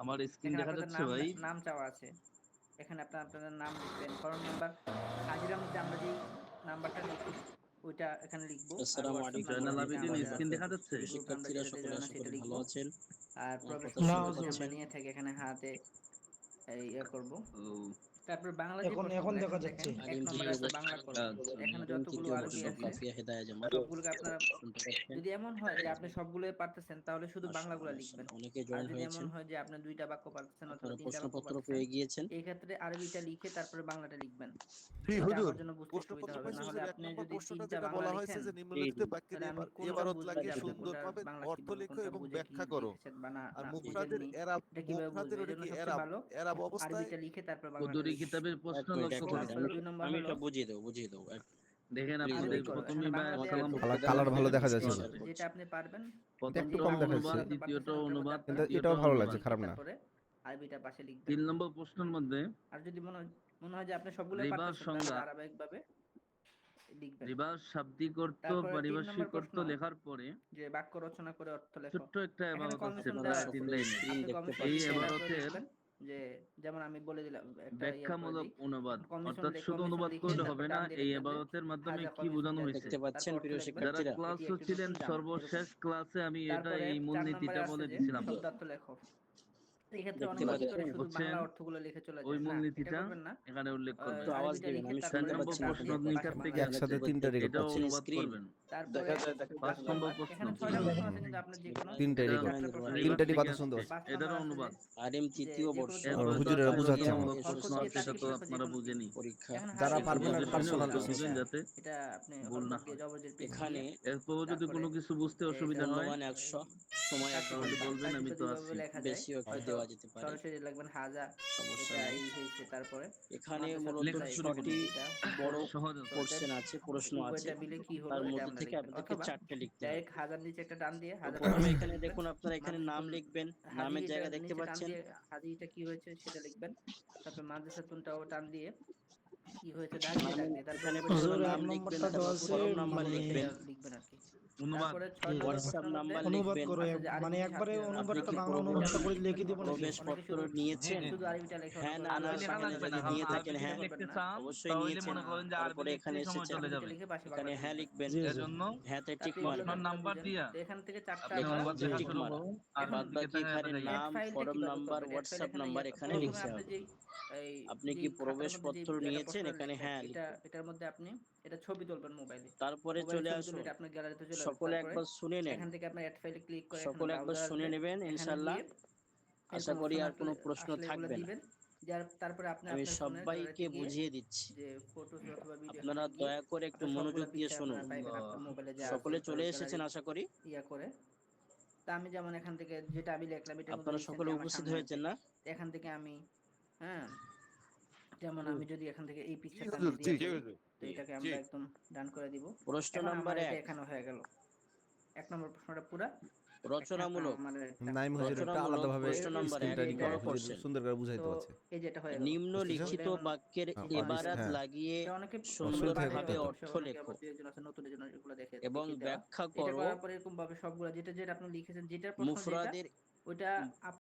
আমার স্ক্রিন এখানে দেখা আপনাদের যাচ্ছে নাম ভাই? নাম চাওয়া আছে। এখানে আপনাদের নাম লিখবেন, ফর্ম নাম্বার। হাজিরার মধ্যে আমরা যেই নাম্বারটা লিখি ওইটা এখানে লিখবো, আর আসসালামু হোয়াটসঅ্যাপ আলাইকুম নাম্বার জয়নাল যেটা আবেদিন আমাদের স্ক্রিন আছে, দেখা যাচ্ছে? প্রিয় গ্রুপ আমরা শিক্ষার্থীরা, যেটাতে সকলে জয়েন আশা আছে করি এটা ভালো লিখবো। আছেন। আর আমার প্রবেশ কথা পত্র শুনতে যদি আমরা পাচ্ছেন? নিয়ে থাকি এখানে হাতে ইয়ে করব। ও তারপর বাংলা যে এখন এখন প্রশ্নগুলো দেখা এখানে দেখেন যাচ্ছে। এক আলিম নম্বরে তৃতীয় আছে বর্ষ, বাংলা করব। আচ্ছা, এখানে আলিম যতগুলো তৃতীয় বর্ষ, আরবি আছে কাফিয়া হেদায়া জামাত। সবগুলোকে আপনারা, শুনতে পাচ্ছেন? যদি এমন হয় যে আপনি সবগুলোই পারতেছেন তাহলে শুধু মাশাআল্লাহ, বাংলাগুলো লিখবেন। মাশাআল্লাহ, অনেকে আর জয়েন যদি এমন হয়েছেন। হয় যে আপনি দুইটা বাক্য পারতেছেন অথবা আপনারা তিনটা বাক্য প্রশ্নপত্র পারতেছেন, পেয়ে গিয়েছেন। এই ক্ষেত্রে আরবিটা লিখে তারপরে বাংলাটা লিখবেন। জি এটা হুজুর, আমার জন্য বুঝতে সুবিধা প্রশ্নপত্র হবে। না পাইছি হলে হুজুর। ১ আপনি নম্বর যদি প্রশ্নটা তিনটা যেটা বাংলা বলা হয়েছে লিখেন যে জি, নিম্নলিখিত জি। বাক্যের তাহলে আমি কোনটা এবারত বুঝবো যে লাগিয়ে আপনি কোনটা সুন্দরভাবে বাংলা অর্থ কিভাবে, লেখো কোনটা এবং বুঝে কি ব্যাখ্যা করো। লিখেছেন বা না আর না মুফরাদের বুঝেননি, এরাব, এটা কিভাবে বুঝবো। মুফরাদের এই ওটা জন্য কি সবচেয়ে এরাব, ভালো এরাব অবস্থায়। আরবিটা লিখে তারপর বাংলাটা হুজুরি লিখবেন। কিতাবের এক প্রশ্ন মিনিট, এক লক্ষ্য মিনিট, করুন। তারপরে 2 নম্বর আমি হলো এটা বুঝিয়ে দেবো, বুঝিয়ে দেবো। দেখেন প্লিজ আপনাদের আরবি ওয়েট করো। করেন। প্রথমেই এখানে বা বাংলা দেয়া সালাম আছে, কালার প্রদানের কালার ভালো জন্য দেখা যাচ্ছে লিখতে জি হবে। স্যার, কিন্তু। যেটা বলছি। আপনি পারবেন, এটা একটু যে প্রথমটা কম দেখাচ্ছে। অনুবাদ, পড়তে দ্বিতীয়টা পারতেছেন ওটার মধ্যে অনুবাদ, আপনার কিন্তু তৃতীয়টা এটাও ভালো লাগছে, অনুবাদ। লিখে খারাপ না। তারপরে আরবিটা পাশে লিখবেন। 3 নম্বর প্রশ্নের মধ্যে আর যদি মনে হয় যে আপনি সবগুলো রিবার পারতেছেন তাহলে সংজ্ঞা, ধারাবাহিকভাবে লিখবেন। রিবার শাব্দিক অর্থ, তারপরে 3 নম্বর পারিভাষিক অর্থ প্রশ্ন, লেখার পরে যে বাক্য রচনা করে অর্থ লেখো। ছোট্ট একটা এখানে এবারত আছে কমিশন আপনারা দেওয়া প্রায় 3 আছে, সকলে লাইনের। স্ক্রিন আপনি দেখতে কমিশন এই লিখে পাচ্ছেন? তারপরে এবারতের লিখবেন যে, যেমন আমি বলে দিলাম একটা ইয়ে করে ব্যাখ্যামূলক দিই। অনুবাদ, কমিশন অর্থাৎ শুধু কমিশন অনুবাদ লিখে করলে তারপর হবে না, ডান দিয়ে এই লিখবেন যে এবারতের মাধ্যমে হাজা কি কমিশন বোঝানো জারি, হয়েছে। দেখতে পাচ্ছেন তারপর অর্থ প্রিয় লিখবেন যারা শিক্ষার্থীরা? ক্লাস এটি একটি ছিলেন নতুন জামা, এরকম। সর্বশেষ ক্লাসে আমি এটা তারপরে এই 4 মূলনীতিটা নম্বরে আছে বলে যে দিছিলাম। শব্দার্থ লেখো। এই ক্ষেত্রে দেখতে অনেকে কি করে পাচ্ছেন? শুধু বাংলা বুঝছেন? অর্থগুলো লিখে চলে ওই যায়। না, এটা মূলনীতিটা করবেন না। এখানে উল্লেখ একটু করবেন। আওয়াজ আরবিটা দিবেন, লিখে আমি 4 তারপরে শুনতে নম্বর পাচ্ছি না ডান প্রশ্ন আপনাদের দিয়ে কথা। পাশে নিকার থেকে বাংলাটা আছে, একসাথে লিখবেন। তিনটা রেকর্ড এটাও পাচ্ছি। পাচ্ছেন অনুবাদ স্ক্রিন? করবেন। তারপরে পাঁচ ডাক্তার নম্বর বাদ, প্রশ্ন, এখানে 6টা প্রশ্ন আছে কিন্তু আপনি যে কোনো তিনটাই একটু রেকর্ড, লাইনে 4টা ধরুন, প্রশ্ন আমি লিখবেন। রিভার তিনটারই থেকে কথা শুনতে আসছে, পাচ্ছি। 5 নম্বর এটারও আছে যে অনুবাদ। আলিম যে তৃতীয় যে কোনো বর্ষ, এরপরে তো হুজুরেরা আছে বুঝাচ্ছে নিয়ম না। হলো অল্প প্রশ্ন দিয়ে আছে, তাকে এটা তো কিছু একটা আপনারা যেকোনো দিন। বুঝেনি। পরীক্ষা। এখানে যারা হাজার একটু পারবে না, বুঝে কমিশন শুনে পার্সোনাল লিখবেন, মেসেজ বুঝবেন এটা যাতে এটা আপনি ভুল হলমার্ক না দিয়ে হয়। জবরজের পেজ এখানে দিয়ে এরপরও যদি তারপরে কোনো কিছু বুঝতে অসুবিধা হয় পূর্ণমান 100, সময় 1 চারটি তাহলে ঘন্টা। বলবেন, আমি চারটিতে তো দুইভাবে আছি। লেখা যায়। বেশিও একটু হয়তো দেওয়া যেতে পারে, সরাসরি লিখবেন হাজা, সমস্যা এটা নাই। এই হয়েছে, তারপরে এখানে মাদ্রাসা মূলত তুনটা লেখা শুরু করুন, 6টি এটা বড় হলো। সহজ তো আছে। পোর্শন আছে, প্রশ্ন উভয় আছে। টেবিলে কি হলো তার এটা মধ্যে আমরা থেকে লিখবেন, আপনাদেরকে অথবা 4টে লিখতে হবে। ডাইরেক্ট হাজার নিচে একটা টান দিয়ে তো হাজার প্রথমে মাদ্রাসা এখানে লিখবেন। দেখুন, আপনারা এখানে মাদ্রাসা নাম তুন লিখবেন, হাজি, নামের এটা জায়গা দেখতে নিচে টান পাচ্ছেন। দিয়ে হাজিটা কি হয়েছে সেটা লিখবেন। তারপর মাদ্রাসা তুনটাও টান দিয়ে কি হয়েছে ডাক দিয়ে নামে তারপরে এখানে উপরে প্রথমে হুজুর, আবার এক নাম লিখবেন, নম্বরটা দেওয়া তারপর আছে, ফরম নাম্বার মানে লিখবেন, এটা লিখবেন আর কি। অনুবাদ। তারপরে 6 ঠিক নম্বর আছে। হোয়াটসঅ্যাপ প্রশ্নের মধ্যে নাম্বার অনুবাদ লিখবেন। করো আছে যে মানে আরবি যে একবারে সাবজেক্ট নাম্বার আপনি অনুবাদটা কি বাংলা এটা অনুবাদটা আপনি করে লিখবেন, লিখে দিব নাকি? অনেকে অনেকে প্রবেশপত্র শুধু নিয়েছেন? শুধু আরবিটা লেখা হ্যাঁ না না, শুধু আরবি লেখা বাংলাটা সেখানে লাগবে লেখা না, যদি কারণ নিয়ে থাকেন, আরবি এটা হ্যাঁ যদি করবেন লিখতে না। চান অবশ্যই তাহলে নিয়েছেন। মনে করেন যে আরবি তারপরে লিখতে এখানে সময় এসেছেন, চলে আরবিটা যাবে। লিখে পাশে এখানে বাংলাটা হ্যাঁ লিখবেন। লিখবেন, জি জি। এজন্য হ্যাঁতে টিক তারপর এগুলো মারবেন। প্রশ্নের আপনারা নাম্বার বুঝেন। দিয়া তো এখান থেকে চারটা আপনি আপনি আমরা অনুবাদ জি লেখা টিক জি। শুরু মারা, করুন, আর এখন বাদ দিকে বাকি তাকায় এখানে তাকায়। অ্যাড নাম, ফাইলটা ফরম কিভাবে নাম্বার, করবেন, অ্যাড ফাইল হোয়াটসঅ্যাপ এখানে নাম্বার ইয়ে এখানে প্রথমে লিখতে আপনি হবে। যেই এই আপনি কি যেই খাতার মধ্যে যে প্রবেশপত্র একটা নিয়েছেন? প্রশ্ন এখানে লেখা হ্যাঁ এটা লিখবেন। এটার মধ্যে আপনি এটা ছবি তুলবেন মোবাইলে। তারপরে মোবাইলে চলে ছবি তুলে আসুন, এটা আপনার গ্যালারিতে চলে আসবে। সকলে তারপরে একবার শুনে নেন, এখান থেকে আপনার অ্যাড ফাইলে ক্লিক করে এখানে সকলে একবার ব্রাউজার শুনে আসবে। নেবেন এখানে ইনশাল্লাহ। গিয়ে আশা এরকম করি অপশন আর কোনো প্রশ্ন আসলে এগুলো থাকবে না। দিবেন। তারপরে আপনি আমি আপনার ফোনের সবাইকে গ্যালারিতে গিয়ে বুঝিয়ে দিচ্ছি, যে ফটোস অথবা ভিডিও আপনারা এখানে গিয়ে দয়া করে একটু আপনার সবগুলো মনোযোগ দিয়ে পিকচার শুনুন। আপনারা পাইবেন আল্লাহ, আপনার মোবাইলে যা আছে সকলে চলে গ্যালারি এসেছেন আশা করি। ইয়া করে। তা আমি যেমন এখান থেকে যেটা আমি লিখলাম এটার মধ্যে আপনারা সকলে রিসেন্টলি আমার উপস্থিত সামনে হয়েছেন আসবে। না? তো এখান থেকে আমি, হ্যাঁ, যেমন আমি যদি এখান থেকে এই জি পিকচারটা আমি হুজুর, যদি জি ইয়ে জি করি, হুজুর, তো জি এটাকে জি। আমরা একদম ডান করে দিব। প্রশ্ন এখন আমার নাম্বার এটা 1, এখানে হয়ে গেল। 1 নম্বর প্রশ্নটা পুরা এখানে রচনামূলক। আমার একটা নাইম হুজুর একটা রচনামূলক আলাদাভাবে প্রশ্ন নাম্বার এই 1, স্ক্রিনটা যে ই এটা করো, বড় হুজুর কোশ্চেন। সুন্দর করে তো বুঝাইতে পারছে। এই যেটা হয়ে গেল। বুঝতেছো? নিম্নলিখিত যেমন বাক্যের অদৃশ্য, এবারাত হ্যাঁ। লাগিয়ে এটা অনেকে অনেকে শুরু থেকে পারে, করতে সুন্দরভাবে হতো। অর্থ অনেকে লেখো আবার দুইজন আছে নতুনের জন্য এগুলো দেখে এবং দেখিয়ে দেওয়া। ব্যাখ্যা এটা করো। করার পরে এরকম ভাবে সবগুলো যেটা যেটা আপনি লিখেছেন যেটার প্রশ্ন যেটা মুফরাদের ওইটা